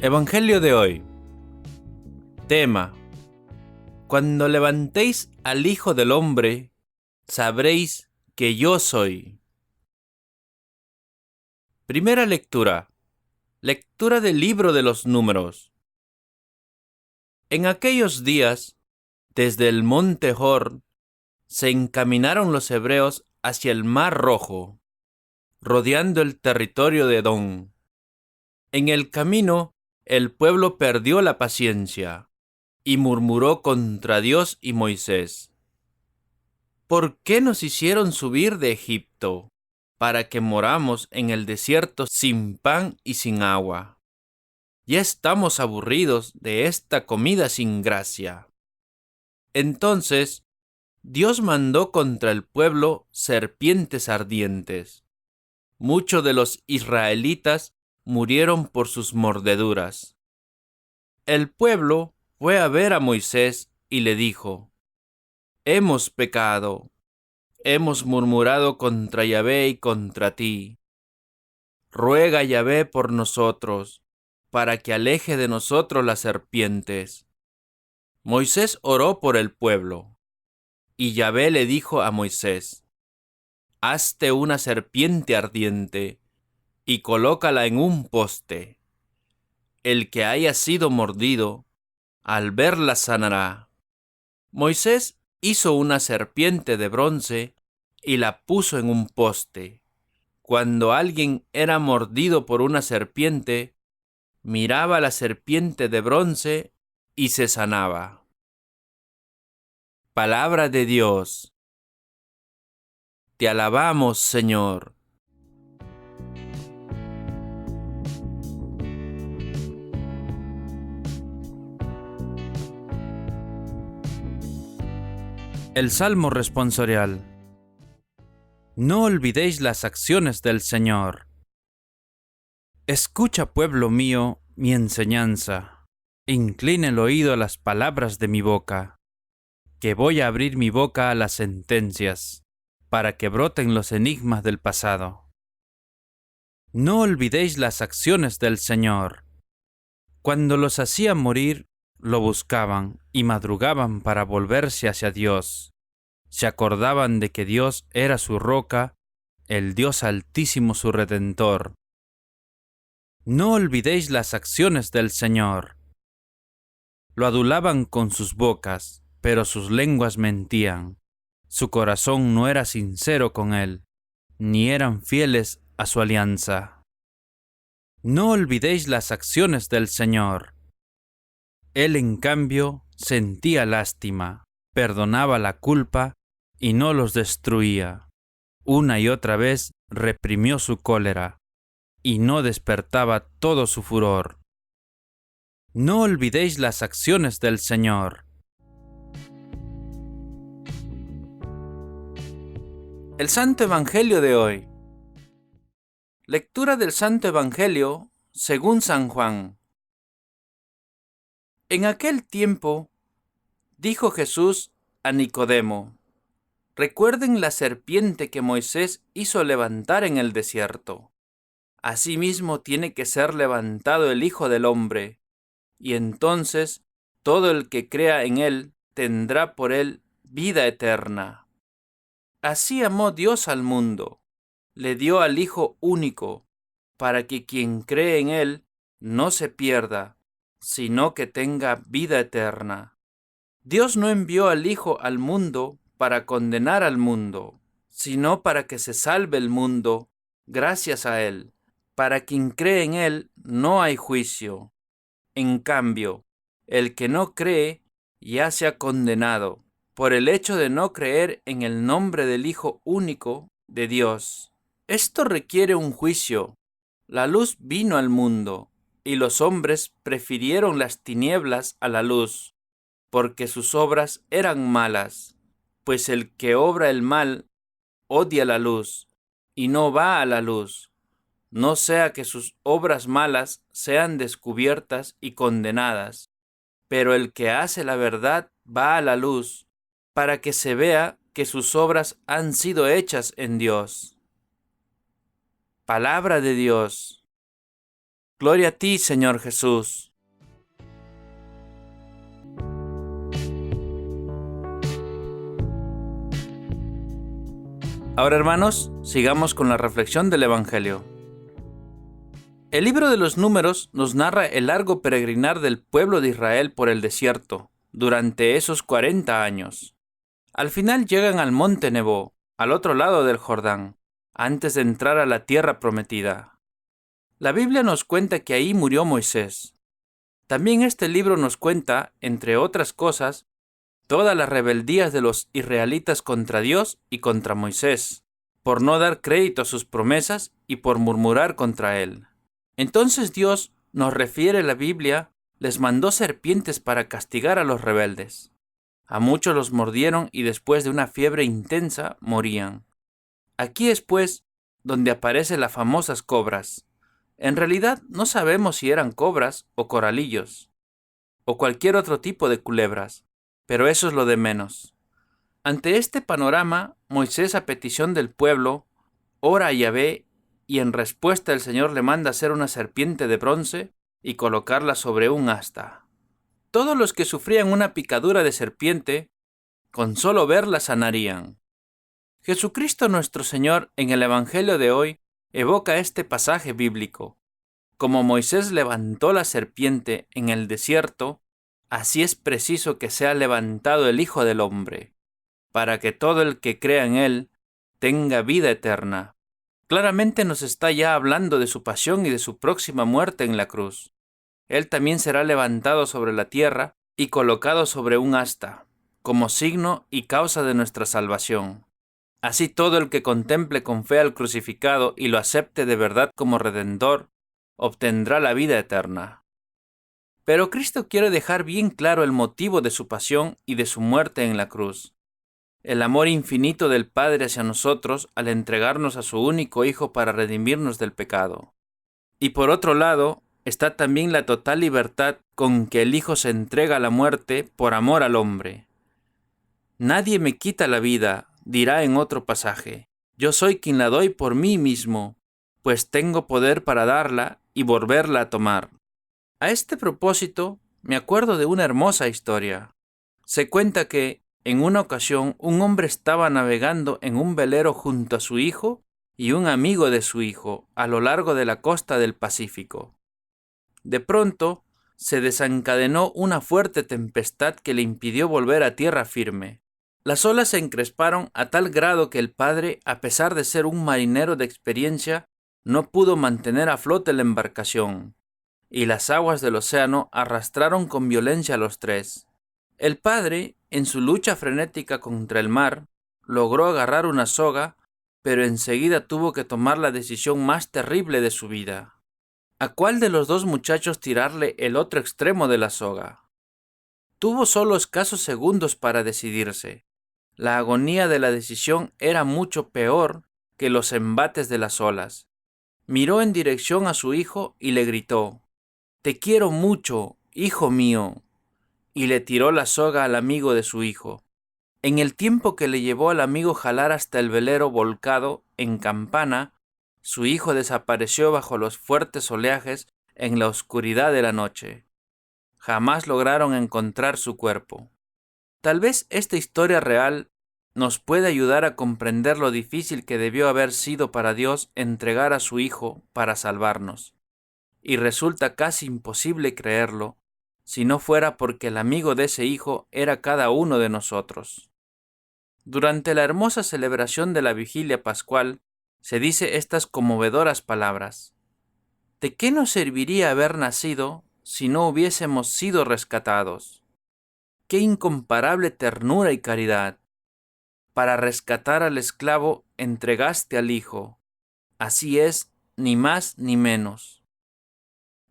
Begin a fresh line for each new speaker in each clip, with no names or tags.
Evangelio de hoy. Tema: Cuando levantéis al Hijo del Hombre, sabréis que yo soy. Primera lectura. Lectura del libro de los Números. En aquellos días, desde el monte Hor, se encaminaron los hebreos hacia el Mar Rojo, rodeando el territorio de Edom. En el camino, el pueblo perdió la paciencia y murmuró contra Dios y Moisés. ¿Por qué nos hicieron subir de Egipto para que moramos en el desierto sin pan y sin agua? Ya estamos aburridos de esta comida sin gracia. Entonces, Dios mandó contra el pueblo serpientes ardientes. Muchos de los israelitas murieron por sus mordeduras. El pueblo fue a ver a Moisés y le dijo: Hemos pecado, hemos murmurado contra Yahvé y contra ti. Ruega Yahvé por nosotros, para que aleje de nosotros las serpientes. Moisés oró por el pueblo, y Yahvé le dijo a Moisés: Hazte una serpiente ardiente, y colócala en un poste. El que haya sido mordido, al verla sanará. Moisés hizo una serpiente de bronce y la puso en un poste. Cuando alguien era mordido por una serpiente, miraba la serpiente de bronce y se sanaba. Palabra de Dios. Te alabamos, Señor. El Salmo responsorial. No olvidéis las acciones del Señor. Escucha, pueblo mío, mi enseñanza. Inclina el oído a las palabras de mi boca, que voy a abrir mi boca a las sentencias, para que broten los enigmas del pasado. No olvidéis las acciones del Señor. Cuando los hacían morir, lo buscaban y madrugaban para volverse hacia Dios. Se acordaban de que Dios era su roca, el Dios Altísimo su Redentor. No olvidéis las acciones del Señor. Lo adulaban con sus bocas, pero sus lenguas mentían. Su corazón no era sincero con él, ni eran fieles a su alianza. No olvidéis las acciones del Señor. Él, en cambio, sentía lástima, perdonaba la culpa y no los destruía. Una y otra vez reprimió su cólera y no despertaba todo su furor. No olvidéis las acciones del Señor. El Santo Evangelio de hoy. Lectura del Santo Evangelio según San Juan. En aquel tiempo dijo Jesús a Nicodemo: Recuerden la serpiente que Moisés hizo levantar en el desierto. Asimismo tiene que ser levantado el Hijo del Hombre, y entonces todo el que crea en él tendrá por él vida eterna. Así amó Dios al mundo, le dio al Hijo único, para que quien cree en él no se pierda, sino que tenga vida eterna. Dios no envió al Hijo al mundo para condenar al mundo, sino para que se salve el mundo gracias a él. Para quien cree en él no hay juicio. En cambio, el que no cree ya se ha condenado por el hecho de no creer en el nombre del Hijo único de Dios. Esto requiere un juicio. La luz vino al mundo, y los hombres prefirieron las tinieblas a la luz, porque sus obras eran malas. Pues el que obra el mal odia la luz, y no va a la luz, no sea que sus obras malas sean descubiertas y condenadas. Pero el que hace la verdad va a la luz, para que se vea que sus obras han sido hechas en Dios. Palabra de Dios. Gloria a ti, Señor Jesús. Ahora, hermanos, sigamos con la reflexión del Evangelio. El libro de los Números nos narra el largo peregrinar del pueblo de Israel por el desierto durante esos 40 años. Al final llegan al monte Nebo, al otro lado del Jordán, antes de entrar a la tierra prometida. La Biblia nos cuenta que ahí murió Moisés. También este libro nos cuenta, entre otras cosas, todas las rebeldías de los israelitas contra Dios y contra Moisés, por no dar crédito a sus promesas y por murmurar contra él. Entonces Dios, nos refiere la Biblia, les mandó serpientes para castigar a los rebeldes. A muchos los mordieron y después de una fiebre intensa morían. Aquí es pues donde aparecen las famosas cobras. En realidad no sabemos si eran cobras o coralillos, o cualquier otro tipo de culebras, pero eso es lo de menos. Ante este panorama, Moisés, a petición del pueblo, ora a Yahvé y en respuesta el Señor le manda hacer una serpiente de bronce y colocarla sobre un asta. Todos los que sufrían una picadura de serpiente, con solo verla sanarían. Jesucristo nuestro Señor en el Evangelio de hoy evoca este pasaje bíblico. Como Moisés levantó la serpiente en el desierto, así es preciso que sea levantado el Hijo del Hombre, para que todo el que crea en Él tenga vida eterna. Claramente nos está ya hablando de su pasión y de su próxima muerte en la cruz. Él también será levantado sobre la tierra y colocado sobre un asta, como signo y causa de nuestra salvación. Así todo el que contemple con fe al crucificado y lo acepte de verdad como Redentor, obtendrá la vida eterna. Pero Cristo quiere dejar bien claro el motivo de su pasión y de su muerte en la cruz. El amor infinito del Padre hacia nosotros al entregarnos a su único Hijo para redimirnos del pecado. Y por otro lado, está también la total libertad con que el Hijo se entrega a la muerte por amor al hombre. Nadie me quita la vida, dirá en otro pasaje. Yo soy quien la doy por mí mismo, pues tengo poder para darla y volverla a tomar. A este propósito, me acuerdo de una hermosa historia. Se cuenta que, en una ocasión, un hombre estaba navegando en un velero junto a su hijo y un amigo de su hijo a lo largo de la costa del Pacífico. De pronto, se desencadenó una fuerte tempestad que le impidió volver a tierra firme. Las olas se encresparon a tal grado que el padre, a pesar de ser un marinero de experiencia, no pudo mantener a flote la embarcación, y las aguas del océano arrastraron con violencia a los tres. El padre, en su lucha frenética contra el mar, logró agarrar una soga, pero enseguida tuvo que tomar la decisión más terrible de su vida. ¿A cuál de los dos muchachos tirarle el otro extremo de la soga? Tuvo solo escasos segundos para decidirse. La agonía de la decisión era mucho peor que los embates de las olas. Miró en dirección a su hijo y le gritó: «Te quiero mucho, hijo mío», y le tiró la soga al amigo de su hijo. En el tiempo que le llevó al amigo jalar hasta el velero volcado en campana, su hijo desapareció bajo los fuertes oleajes en la oscuridad de la noche. Jamás lograron encontrar su cuerpo. Tal vez esta historia real nos puede ayudar a comprender lo difícil que debió haber sido para Dios entregar a su Hijo para salvarnos. Y resulta casi imposible creerlo, si no fuera porque el amigo de ese Hijo era cada uno de nosotros. Durante la hermosa celebración de la vigilia pascual, se dice estas conmovedoras palabras: ¿de qué nos serviría haber nacido si no hubiésemos sido rescatados? ¡Qué incomparable ternura y caridad! Para rescatar al esclavo entregaste al Hijo. Así es, ni más ni menos.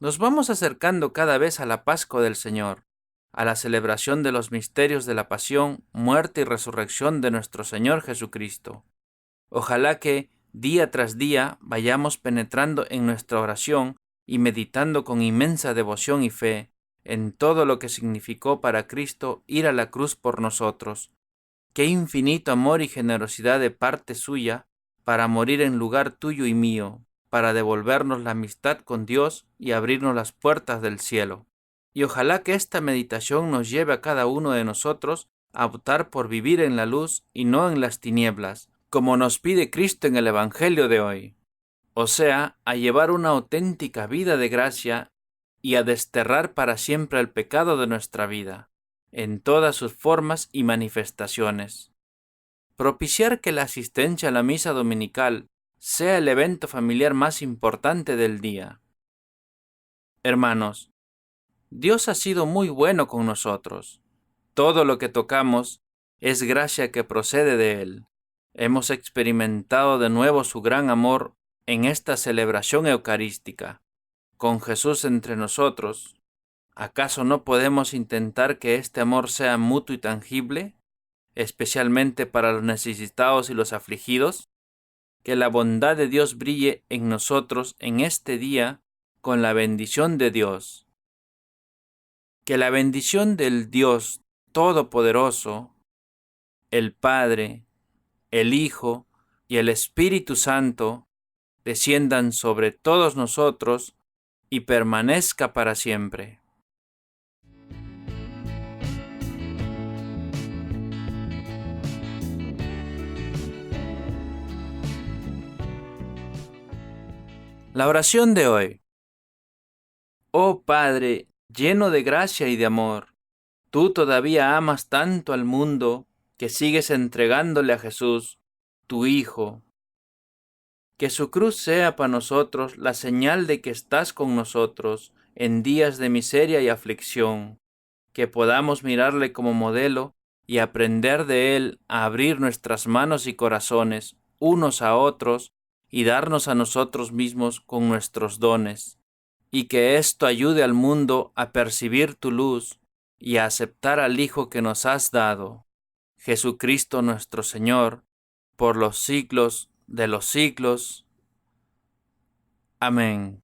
Nos vamos acercando cada vez a la Pascua del Señor, a la celebración de los misterios de la pasión, muerte y resurrección de nuestro Señor Jesucristo. Ojalá que, día tras día, vayamos penetrando en nuestra oración y meditando con inmensa devoción y fe en todo lo que significó para Cristo ir a la cruz por nosotros. Qué infinito amor y generosidad de parte suya para morir en lugar tuyo y mío, para devolvernos la amistad con Dios y abrirnos las puertas del cielo. Y ojalá que esta meditación nos lleve a cada uno de nosotros a optar por vivir en la luz y no en las tinieblas, como nos pide Cristo en el Evangelio de hoy. O sea, a llevar una auténtica vida de gracia y a desterrar para siempre el pecado de nuestra vida, en todas sus formas y manifestaciones. Propiciar que la asistencia a la misa dominical sea el evento familiar más importante del día. Hermanos, Dios ha sido muy bueno con nosotros. Todo lo que tocamos es gracia que procede de Él. Hemos experimentado de nuevo su gran amor en esta celebración eucarística, con Jesús entre nosotros. ¿Acaso no podemos intentar que este amor sea mutuo y tangible, especialmente para los necesitados y los afligidos? Que la bondad de Dios brille en nosotros en este día con la bendición de Dios. Que la bendición del Dios Todopoderoso, el Padre, el Hijo y el Espíritu Santo desciendan sobre todos nosotros y permanezca para siempre. La oración de hoy. Oh Padre, lleno de gracia y de amor, tú todavía amas tanto al mundo que sigues entregándole a Jesús, tu Hijo. Que su cruz sea para nosotros la señal de que estás con nosotros en días de miseria y aflicción, que podamos mirarle como modelo y aprender de él a abrir nuestras manos y corazones unos a otros y darnos a nosotros mismos con nuestros dones, y que esto ayude al mundo a percibir tu luz y a aceptar al Hijo que nos has dado, Jesucristo nuestro Señor, por los siglos de los siglos. Amén.